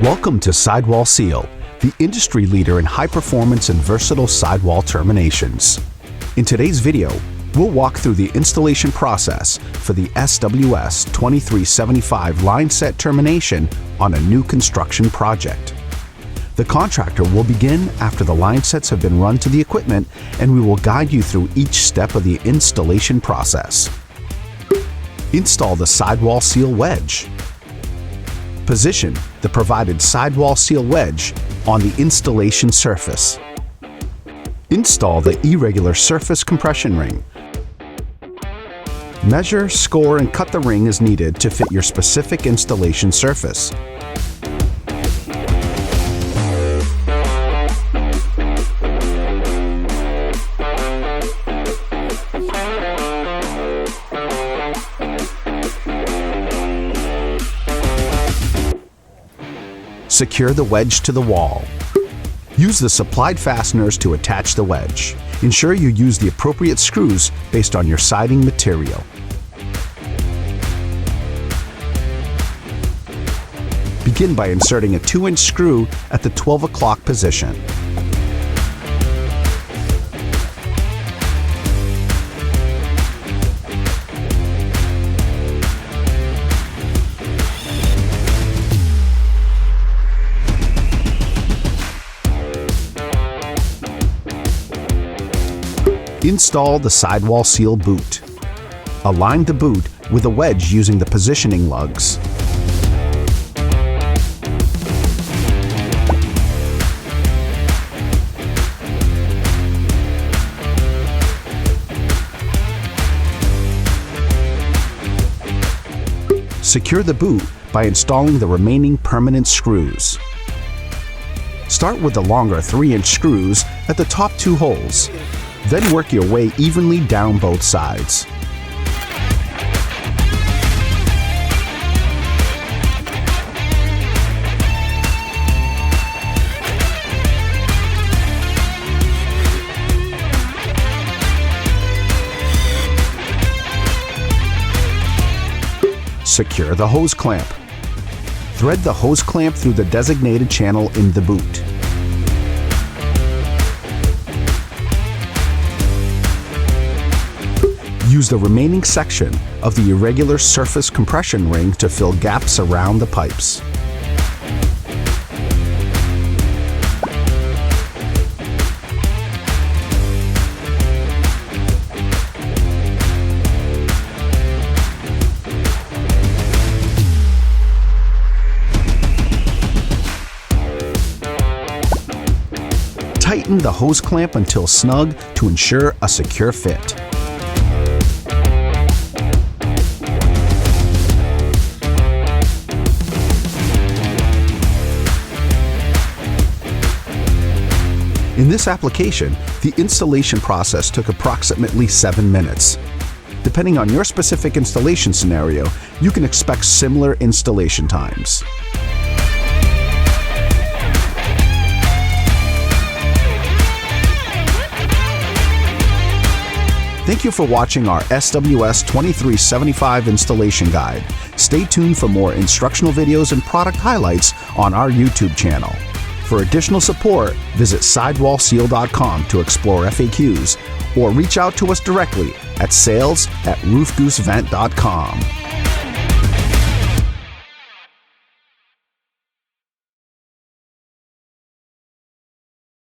Welcome to SideWallSeal, the industry leader in high-performance and versatile sidewall terminations. In today's video, we'll walk through the installation process for the SWS 2375 Lineset termination on a new construction project. The contractor will begin after the line sets have been run to the equipment, and we will guide you through each step of the installation process. Install the SideWallSeal wedge. Position the provided SideWallSeal wedge on the installation surface. Install the Irregular surface compression ring. Measure, score, and cut the ring as needed to fit your specific installation surface. Secure the wedge to the wall. Use the supplied fasteners to attach the wedge. Ensure you use the appropriate screws based on your siding material. Begin by inserting a 2-inch screw at the 12 o'clock position. Install the SideWallSeal boot. Align the boot with a wedge using the positioning lugs. Secure the boot by installing the remaining permanent screws. Start with the longer 3-inch screws at the top 2 holes. Then work your way evenly down both sides. Secure the hose clamp. Thread the hose clamp through the designated channel in the boot. Use the remaining section of the Irregular surface compression ring to fill gaps around the pipes. Tighten the hose clamp until snug to ensure a secure fit. In this application, the installation process took approximately 7 minutes. Depending on your specific installation scenario, you can expect similar installation times. Thank you for watching our SWS 2375 installation guide. Stay tuned for more instructional videos and product highlights on our YouTube channel. For additional support, visit SideWallSeal.com to explore FAQs or reach out to us directly at sales@roofgoosevent.com.